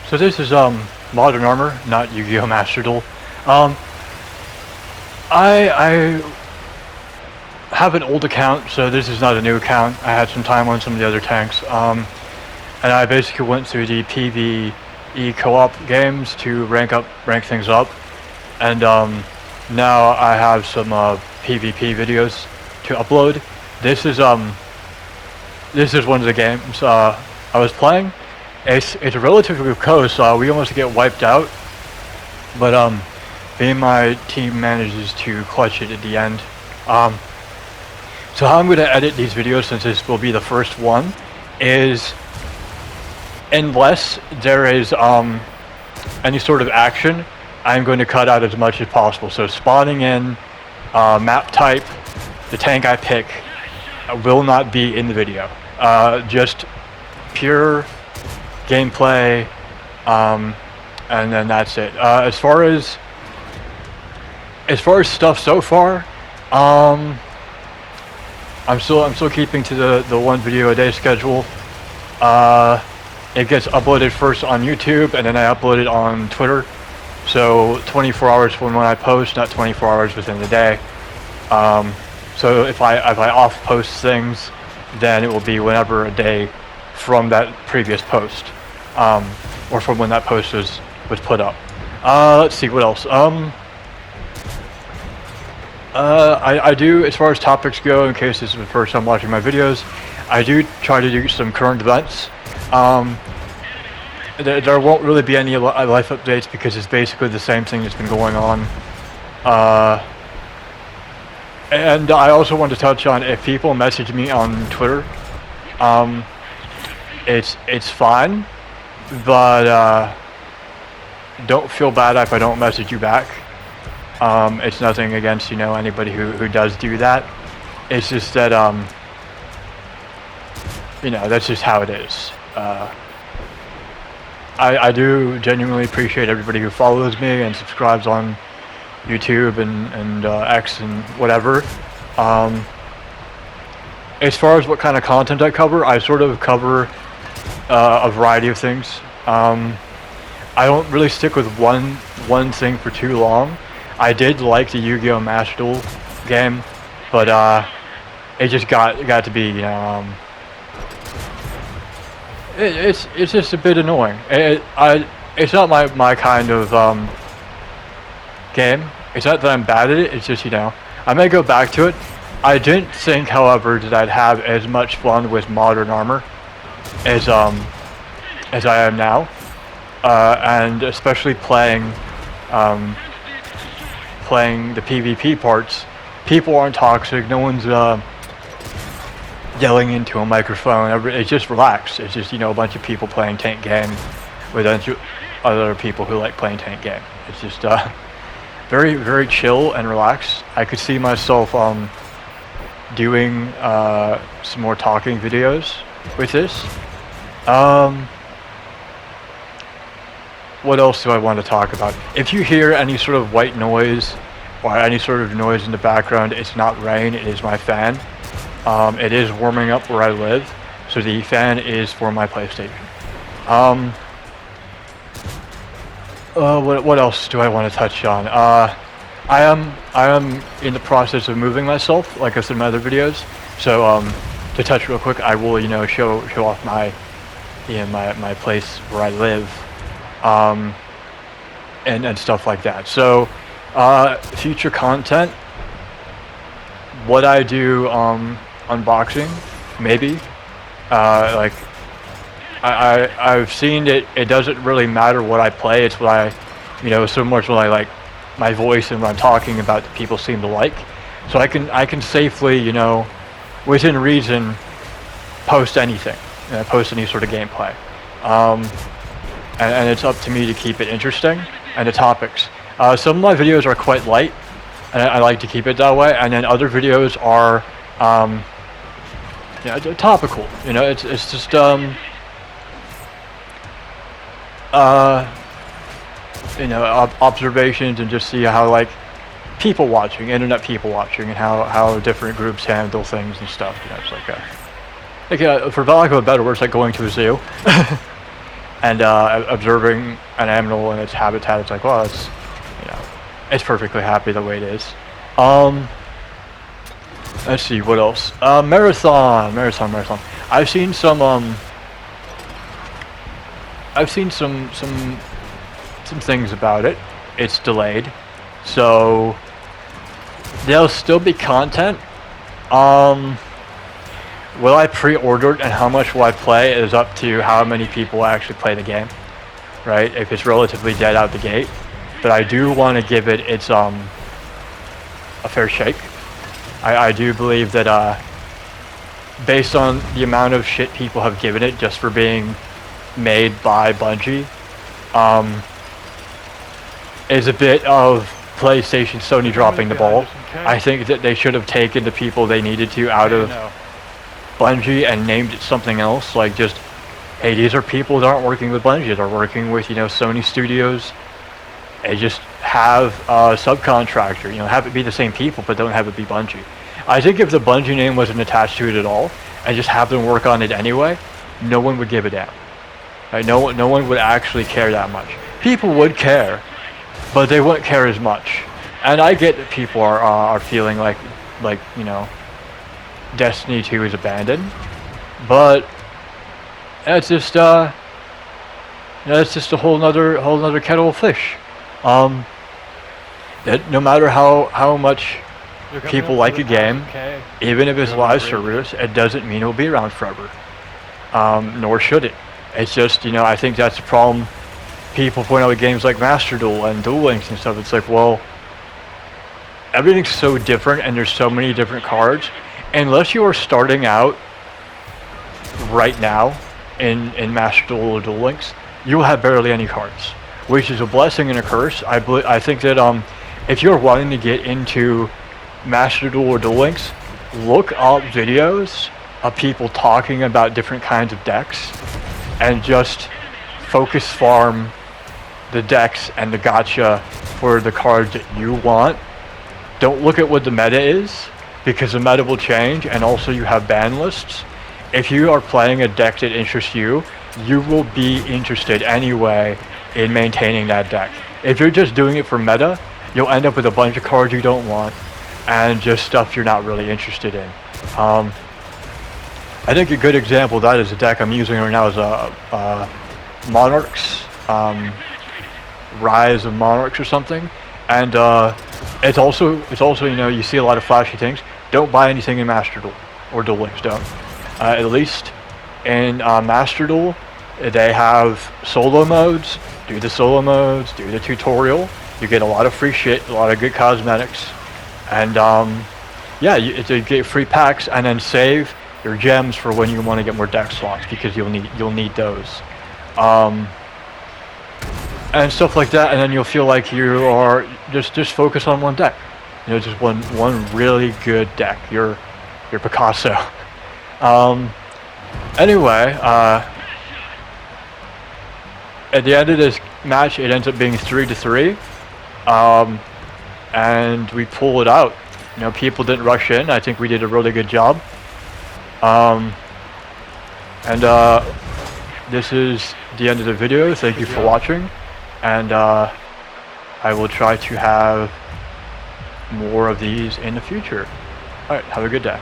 So this is Modern Armor, not Yu-Gi-Oh! Master Duel. I have an old account, so this is not a new account. I had some time on some of the other tanks, and I basically went through the PvE co-op games to rank things up, and now I have some PvP videos to upload. This is one of the games I was playing. It's relatively close. We almost get wiped out, but me and my team manages to clutch it at the end. So how I'm going to edit these videos, since this will be the first one, is unless there is any sort of action, I'm going to cut out as much as possible. So spawning in, map type, the tank I pick will not be in the video. Just pure gameplay, and then that's it. As far as stuff so far, I'm still keeping to the one video a day schedule. It gets uploaded first on YouTube, and then I upload it on Twitter. So 24 hours from when I post, not 24 hours within the day. So if I off post things, then it will be whenever a day from that previous post, or from when that post was put up. Let's see what else. I do, as far as topics go, in case this is the first time watching my videos, I do try to do some current events. There won't really be any life updates because it's basically the same thing that's been going on. And I also want to touch on, if people message me on Twitter, it's fine, but don't feel bad if I don't message you back. It's nothing against, anybody who does do that. It's just that, that's just how it is. I do genuinely appreciate everybody who follows me and subscribes on YouTube and X and whatever. As far as what kind of content I cover, I sort of cover a variety of things. I don't really stick with one thing for too long. I did like the Yu-Gi-Oh! Master Duel game, but it just got to be, it's just a bit annoying. It's not my kind of game. It's not that I'm bad at it. It's just, I may go back to it. I didn't think, however, that I'd have as much fun with Modern Armor as I am now, and especially playing the PvP parts. People aren't toxic. No one's yelling into a microphone. It's just relaxed. It's just, a bunch of people playing tank game with other people who like playing tank game. It's just very, very chill and relaxed. I could see myself doing some more talking videos with this. What else do I want to talk about? If you hear any sort of white noise or any sort of noise in the background, it's not rain, it is my fan. It is warming up where I live, so the fan is for my PlayStation. What else do I want to touch on? I am in the process of moving myself, like I said in my other videos. So to touch real quick, I will show off my my place where I live, and stuff like that. So future content, what I do unboxing, maybe. Like I've seen it doesn't really matter what I play. It's what I, so much what I like, my voice and what I'm talking about that people seem to like. So I can safely, within reason, post anything, post any sort of gameplay. And it's up to me to keep it interesting, and the topics. Some of my videos are quite light, and I like to keep it that way. And then other videos are, topical. It's just observations, and just see how internet people watching, and how different groups handle things and stuff. It's like for lack of a better word, it's like going to a zoo. and observing an animal in its habitat, it's like, well, it's, you know, it's perfectly happy the way it is. Let's see, what else? Marathon. I've seen some things about it. It's delayed, so there'll still be content. Will I pre-order it and how much will I play is up to how many people actually play the game, right? If it's relatively dead out the gate, but I do want to give it its a fair shake. I do believe that based on the amount of shit people have given it just for being made by Bungie, is a bit of PlayStation, Sony dropping the ball. I think that they should have taken the people they needed to out of Bungie and named it something else, like just, hey, these are people that aren't working with Bungie, they're working with, you know, Sony Studios. They just have a subcontractor, you know, have it be the same people, but don't have it be Bungie. I think if the Bungie name wasn't attached to it at all, and just have them work on it anyway, no one would give a damn. Right? No one would actually care that much. People would care, but they wouldn't care as much. And I get that people are feeling like you know, Destiny 2 is abandoned, but that's just a whole nother kettle of fish. That no matter how much people like a game, even if it's live service, it doesn't mean it'll be around forever. Nor should it. It's just, you know, I think that's the problem. People point out with games like Master Duel and Duel Links and stuff. It's like, well, everything's so different and there's so many different cards. Unless you are starting out right now in Master Duel or Duel Links, you will have barely any cards, which is a blessing and a curse. I think that if you're wanting to get into Master Duel or Duel Links, look up videos of people talking about different kinds of decks and just focus farm the decks and the gacha for the cards that you want. Don't look at what the meta is, because the meta will change, and also you have ban lists. If you are playing a deck that interests you, you will be interested anyway in maintaining that deck. If you're just doing it for meta, you'll end up with a bunch of cards you don't want and just stuff you're not really interested in. I think a good example of that is the deck I'm using right now is Monarchs, Rise of Monarchs or something, and it's also, you know, you see a lot of flashy things. Don't buy anything in Master Duel or Duel Links, don't. At least in Master Duel, they have solo modes. Do the solo modes, do the tutorial. You get a lot of free shit, a lot of good cosmetics, and yeah, you get free packs, and then save your gems for when you want to get more deck slots, because you'll need those, and stuff like that. And then you'll feel like you are just focus on one deck, you know, just one really good deck. You're Picasso. Anyway, at the end of this match, it ends up being 3-3, and we pull it out. You know, people didn't rush in. I think we did a really good job. This is the end of the video. Thank you for watching, and I will try to have more of these in the future. Alright, have a good day.